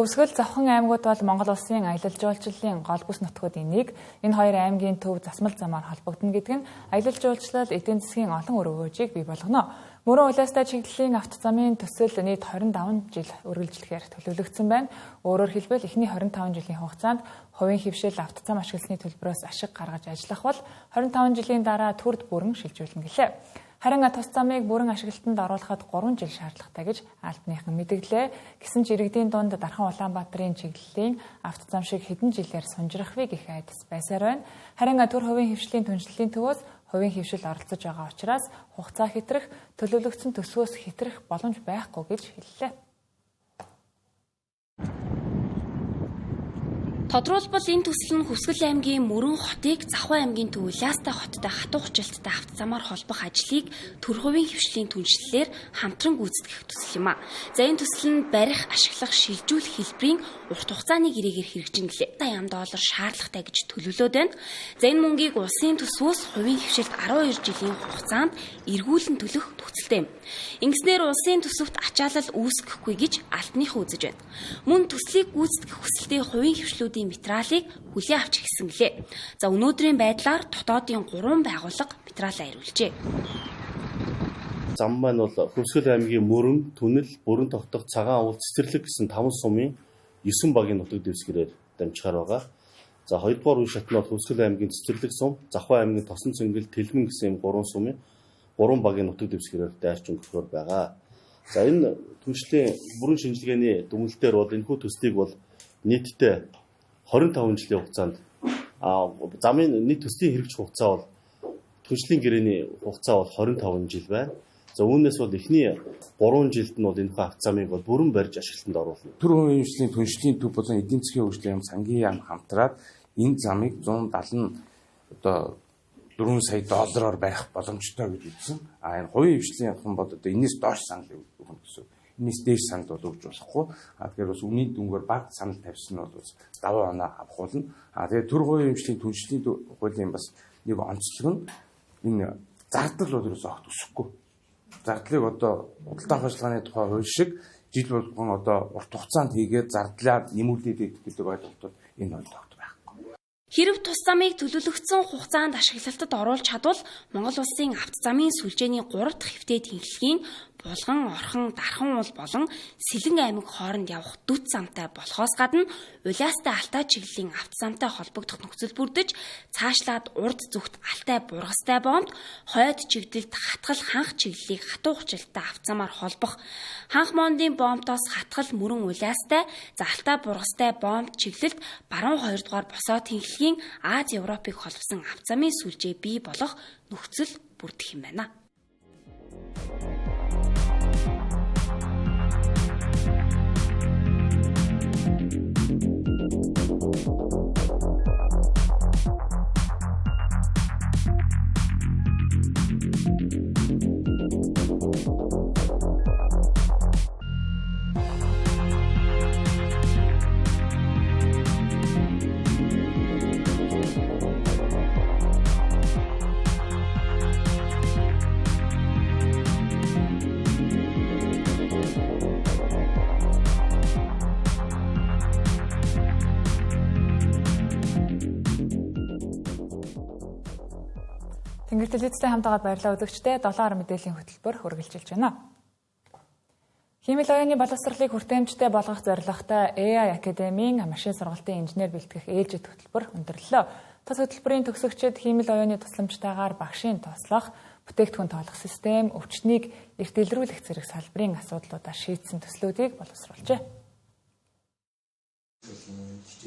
Хөвсгөл Завхан аймагуд бол Монгол улсын аялал жуулчлалын гол бүс нутгуудын нэг. Энэ хоёр аймгийн төв засмал замаар холбогдно гэдэг нь аялал жуулчлал эдийн засгийн олон үр өгөөжийг бий болгоно. Мөрөн улаастай чиглэлийн автозамын төсөл нийт 25 жил үргэлжлэхээр төлөвлөгдсөн байна. Өөрөөр хэлбэл эхний 25 жилийн хугацаанд хувийн хөвшил автозам ашигласны төлбөрөөс ашиг гаргаж ажиллах бол 25 жилийн дараа төрд бүрэн шилжүүлнэ гэлээ. Харин тус замыг бүрэн ашиглалтанд оруулахад 3 жил шаардлагатай гэж албаныхан мэдээлээ. Гэсэн ч иргэдийн дунд Дархан Улаанбаатарын чиглэлийн автозам шиг хэдэн жилээр сунжрахвэ гэх айдас байсаар байна. Харин төр хувийн хөвшлийн түншлэлийн төвөөс хувийн хөвшил оролцож байгаа учраас хугацаа хэтрэх, төлөвлөгдсөн төсвөөс хэтрэх боломж байхгүй гэж хэллээ. Тодруулбал энэ төсөл нь Хөвсгөл аймгийн Мөрөн хотыг Завхан аймгийн төв Уляастай хоттой хатуу хүчилттэй автозамаар холбох ажлыг төр хувийн хөвшлийн түншлэлээр хамтран гүйцэтгэх төсөл юм а. За энэ төсөл нь барих, ашиглах, шилжүүлэх хэлбэрийн урт хугацааны гэрээгээр хэрэгжинэ гэлээ. $80 шаардлагатай гэж төлөвлөд байна. За энэ мөнгийг улсын төсвөөс хувийн хөвшилд 12 жилийн хугацаанд эргүүлэн төлөх төгсөлтэй юм. Ингэснээр улсын төсөвт ачаалал үүсгэхгүй гэж албаныхан үзэж байна. Мөн төслийг гүйцэтгэх хүсэлтийн хувийн хөвшлүүдийн материалыг хүлээн авч гисэн гэлээ. За өнөөдрийн байдлаар дотоодын 3 байгууллага материалаа хариулжээ. Зам маань бол Хөвсгөл аймгийн Мөрөн, Түнэл, Бүрэн тогтох, Цагаан авал, Цэцэрлэг гэсэн 5 сумын 9 багийн нутаг дэвсгэрээр дамжихаар байгаа. За 2 дугаар үе шат нь бол Хөвсгөл аймгийн Цэцэрлэг сум, Завхан аймгийн Тосон Цэнгэл, Тэлмэн гэсэн 3 сумын 3 багийн нутаг дэвсгэрээр дайрч өнгөрөхөөр байгаа. За энэ түншлийн бүрэн шинжилгээний дүгнэлтээр бол энэхүү төслийг бол нийтдээ 25 жилийн хугацаанд замын нийт төслийн хэрэгжих хугацаа бол түншлийн гэрээний хугацаа бол 25 жил байна. За үүнээс бол эхний 3 жилд нь бол энэ автозамыг бол бүрэн барьж ашиглалтанд оруулна. Төр хувийн хвшлийн түншлийн төв болон эдийн засгийн хөгжлийн яам сангийн яам хамтраад энэ замыг 170 одоо $4 сая барих боломжтой гэж үзсэн. Энэ хувийн хвшлийн ятхан бол одоо энэс доош санал өгөх гэсэн. Энэс дээш санал бол өгж болохгүй. Тэгэхээр бас үнийн дүнгээр баг санал тавьсан нь бол даваа оноо авахулна. Тэгээд төр хувийн хвшлийн түншлийн хуулийн бас нэг онцлог нь энэ зардал бол ерөөсөө огт өсөхгүй. Зардлыг одоо худалдаа ажиллагааны тухай хууль шиг жил болгон одоо урт хугацаанд хийгээд зардлаа нэмүүлээд идэх гэдэг ойлголтод энэ бол тогт байхгүй. Хэрв тус замыг төлөвлөгдсөн хугацаанд ашиглалтад оруулж чадвал Монгол улсын автозамын сүлжээний 3 дахь хэвтээд тэнхлэгийн Булган, Орхон, Дархан уул болон Сэлэн аймаг хооронд явах дүт замтай болохоос гадна Улаастай Алтай чиглэлийн автозамтай холбогдох нөхцөл бүрдэж цаашлаад урд зүгт Алтай Бургастай боомт хойд чиглэлд Хатгал ханх чиглэлийг хатуу хүчилттэй автозамаар холбох Ханх Мондын боомтоос Хатгал Мөрөн Улаастай за Алтай Бургастай боомт чиглэлд баруун 2 дугаар босоо тэнхлэгийн Аз Европыг холбосон автозамын сүлжээ бий болох нөхцөл бүрдэх юм байна. Тэнгэр телевизтэй хамтаагаад баярлалаа үзэгчдээ 7 мэдээллийн хөтөлбөр хүргэлжилж байна. Химэл оюуны боловсролыг хүртээмжтэй болгох зорилготой AI Академийн машин сургалтын инженер бэлтгэх ээлжид хөтөлбөр өндөрлөлөө. Тус хөтөлбөрийн төгсөгчид химэл оюуны тусламжтайгаар багшийн туслах, бүтээгдэхүүн тоолох систем, өвчтнийг эрт илрүүлэх зэрэг салбарын асуудлуудаа шийдсэн төслүүдийг боловсруулжээ.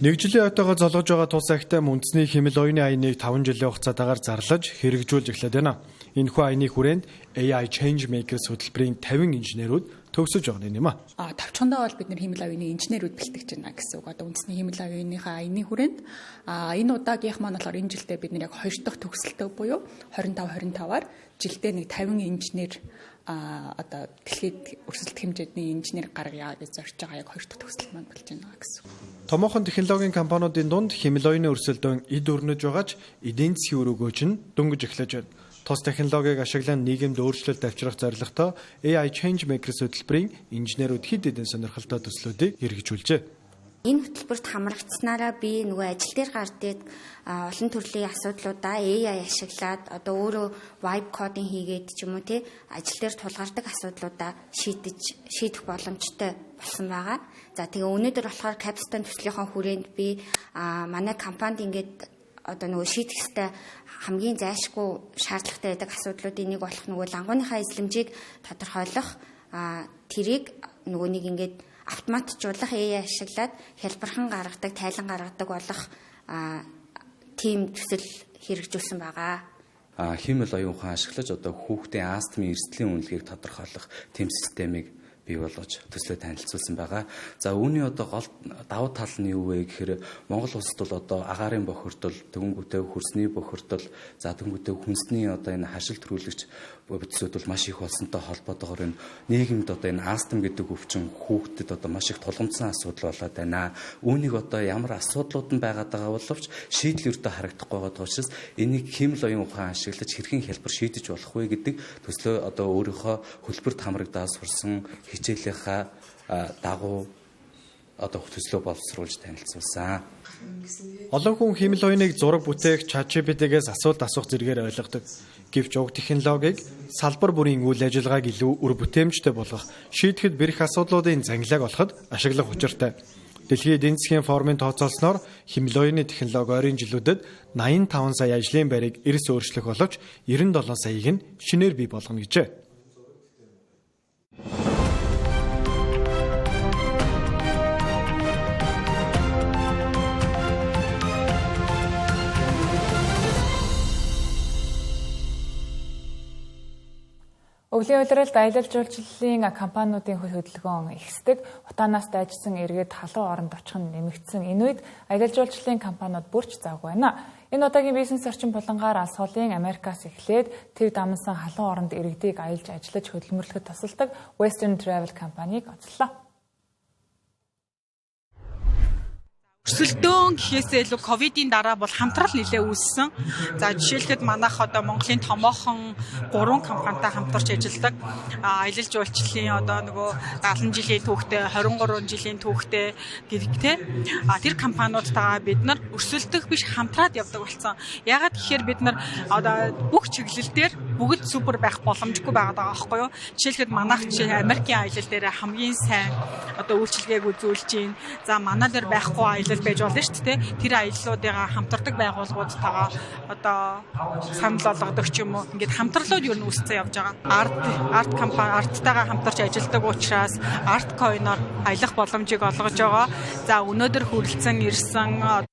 Нэг жилийн ойтойгоо золгож байгаа тус ахтай үндэсний хэмэл оюуны аяныг 5 жилийн хугацаатаагаар зарлаж хэрэгжүүлж эхлэв байна. Энэхүү аяны хүрээнд AI Change Makers хөтөлбөрийн 50 инженерүүд төгсөж байгаа юм а. Тавчхандаа бол бид нар хэмэл оюуны инженерүүд бэлтгэж байна гэсэн үг. Одоо үндэсний хэмэл оюуныхаа аяны хүрээнд энэ удаагийнх маань болохоор энэ жилдээ бид нар яг 2 дахь төгсөлтөө буюу 25-25-аар жилдээ нэг 50 инженер одоо дэлхийд өрсөлдөх хэмжээний инженер гаргая гэж зорж байгаа яг 2 дахь төгсөлт маань болж байна гэсэн. Томоохон технологийн компаниудын дунд хэмэл оюуны өрсөлдөөн эд өрнөж байгаач эдийн засгийн үр өгөөж нь дөнгөж эхлэж байна. Тус технологиг ашиглан нийгэмд өөрчлөлт авчрах зорилготой AI Change Makers хөтөлбөрийн инженерүүд хэд хэдэн сонирхолтой төслүүдийг хэрэгжүүлжээ. Энэ хөтөлбөрт хамрагдсанараа би нөгөө ажил дээр гардаг олон төрлийн асуудлуудаа AI ашиглаад одоо өөрөө vibe coding хийгээд ч юм уу те ажил дээр тулгардаг асуудлуудаа шийдэх боломжтой болсон байгаа. За тэгээ өнөөдөр болохоор Capstone төслийнхаа хүрээнд би манай компанид ингээд одоо нөгөө шийдэх ёстой хамгийн зайлшгүй шаардлагатай байдаг асуудлуудын нэг болох нөгөө лангууныхаа эзлэмжийг тодорхойлох тэрийг нөгөө нэг ингээд автоматжуулах AI ашиглаад хялбархан гаргадаг, тайлан гаргадаг болох тим төсөл хэрэгжүүлсэн байгаа. Хэмэл оюун ухаан ашиглаж одоо хүүхдийн астмын эрсдлийн үнэлгээг тодорхойлох тим системийг бий болгож төслөө танилцуулсан байгаа. За үүний одоо гол давуу тал нь юу вэ гэхээр Монгол улсад бол одоо агаарын бохирдол, тэгэнгүүтээ хөрсний бохирдол, за тэгэнгүүтээ хүнсний одоо энэ хашил төрүүлэгч бодисууд бол маш их болсонтой холбоотойгоор энэ нийгэмд одоо энэ астм гэдэг өвчин хүүхдэд одоо маш их тулгамдсан асуудал болоод байна. Үүнийг одоо ямар асуудлууд нь байгаад байгаа боловч шийдэл өртөө харагдахгүй байгаа учраас энийг хэмэл оюун ухаан ашиглаж хэрхэн хялбар шийдэж болох вэ гэдэг төслөө одоо өөрийнхөө хөлбөрт хамрагдаад сурсан хичээлийнхаа дагуу одоо төслөө боловсруулж танилцуулсан. Олон хүн хэмэл оюуныг зураг бүтээх ChatGPT-гээс асуулт асуух зэргээр ойлгодог. Гэвч уг технологиг салбар бүрийн үйл ажиллагааг илүү үр бүтээмжтэй болгох, шийдэхэд бэрх асуудлуудын зангилааг олоход ашиглах учиртай. Дэлхийн эдийн засгийн форумын тооцоолсноор хэмэл оюуны технологи ойрын жилүүдэд 85 сая ажлын байрыг эрс өөрчлөх боловч 97 саяыг нь шинээр бий болгоно гэжээ. Өвлийн улиралд аялал жуулчлалын компаниудын хөдөлгөөн ихсдэг, утаанаас дайжсан эргээд халуун оронд очих нь нэмэгдсэн. Энэ үед аялал жуулчлалын компаниуд бүрч завгүй байна. Энэ удаагийн бизнес орчин булангаар алс холын Америкаас эхлээд тэр дамнасан халуун оронд иргэдийг аялж ажиллаж хөдөлмөрлөхөд тусалдаг Western Travel компанийг онцлоо. Өрсөлдөөн гэхээсээ илүү ковидын дараа бол хамтрал нэлээ үүссэн. За жишээлхэд манайх одоо Монголын томоохон 3 компанитай хамтарч ажилладаг. Аялал жуулчлалын одоо нөгөө 70 жилийн түүхтэй, 23 жилийн түүхтэй гэдэгтэй. Тэр компаниудтайгаа бид нар өрсөлдөх биш хамтраад явдаг болсон. Ягаад гэхээр бид нар одоо бүх чиглэлээр бүгд супер байх боломжгүй байгаад байгаа байхгүй юу? Жишээлхэд манайх Америкийн аялал дээр хамгийн сайн одоо үйлчилгээг үзүүлж байна. За манай дээр байхгүй аялал байж болно шүү дээ. Тэр аяллуудыгаа хамтардаг байгууллагуудтайгаа одоо санал болгодог ч юм уу. Ингээд хамтарлууд юу нүсцэн явж байгаа. Арт компани арттайгаа хамтарч ажилладаг учраас арт койноор аялах боломжийг олгож байгаа. За өнөөдөр хүрэлцэн ирсэн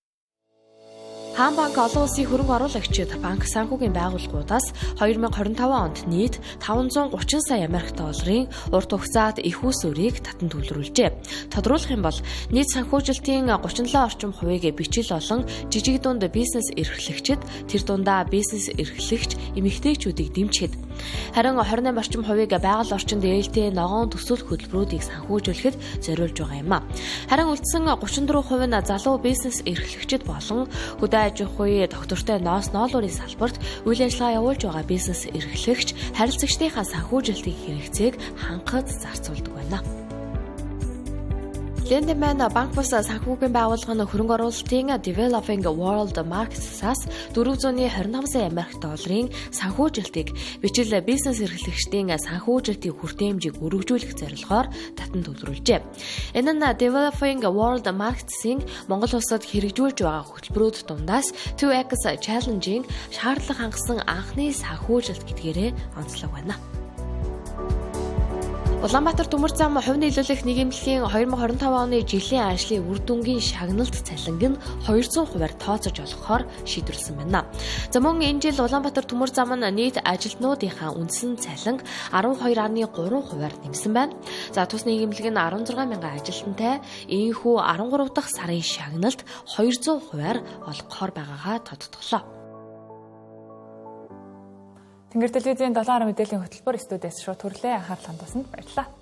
Хаан банк олон улсын хөрөнгө оруулагчид банк санхүүгийн байгууллагуудаас 2025 онд нийт 530 сая Америк долларын урт хугацаат их усүрийг татан төвлөрүүлжээ. Тодруулах юм бол нийт санхүүжилтийн 37 орчим хувийг бичил болон жижиг дунд бизнес эрхлэгчид тэр дундаа бизнес эрхлэгч эмэгтэйчүүдийг дэмжихэд харин 28 орчим хувийг байгаль орчинд ээлтэй ногоон төсөл хөтөлбөрүүдийг санхүүжүүлэхэд зориулж байгаа юм а. Харин үлдсэн 34% нь залуу бизнес эрхлэгчид болон хөдөө аж ахуйн доктортой ноос ноолуурын салбарт үйл ажиллагаа явуулж байгаа бизнес эрхлэгч харилцагчдынхаа санхүүжилтийн хэрэгцээг хангахад зарцуулдаг байна. Lendman банк бус санхүүгийн байгууллагын хөрөнгө оруулалтын Developing World Markets-аас 425 сая $, санхүүжилтийг бичил бизнес эрхлэгчдийн санхүүжилтийн хүртээмжийг өргөжүүлэх зорилгоор татан төлрүүлжээ. Энэ нь Developing World Markets-ийн Монгол улсад хэрэгжүүлж байгаа хөтөлбөрүүд дундаас 2X Challenge-ийн шаардлага хангасан анхны санхүүжилт гэдгээрээ онцлог байна. Улаанбаатар төмөр зам хувь нийлүүлэх нийгэмлэгийн 2025 оны жилийн ажлын үр дүнгийн шагналт цалинг нь 200% тооцож олгохоор шийдвэрлсэн байна. За мөн энэ жил Улаанбаатар төмөр зам нь нийт ажилтнуудынхаа үндсэн цалин 12.3% нэмсэн байна. За тус нийгэмлэг нь 16 мянган ажилтнтай ийхүү 13 дахь сарын шагналт 200% олгохоор байгаагаа тодтоглоо. Тэнгэр телевизийн 7 мэдээллийн хөтөлбөр студиэс шууд хүрлээ анхаарал хандуулсанд баярлалаа.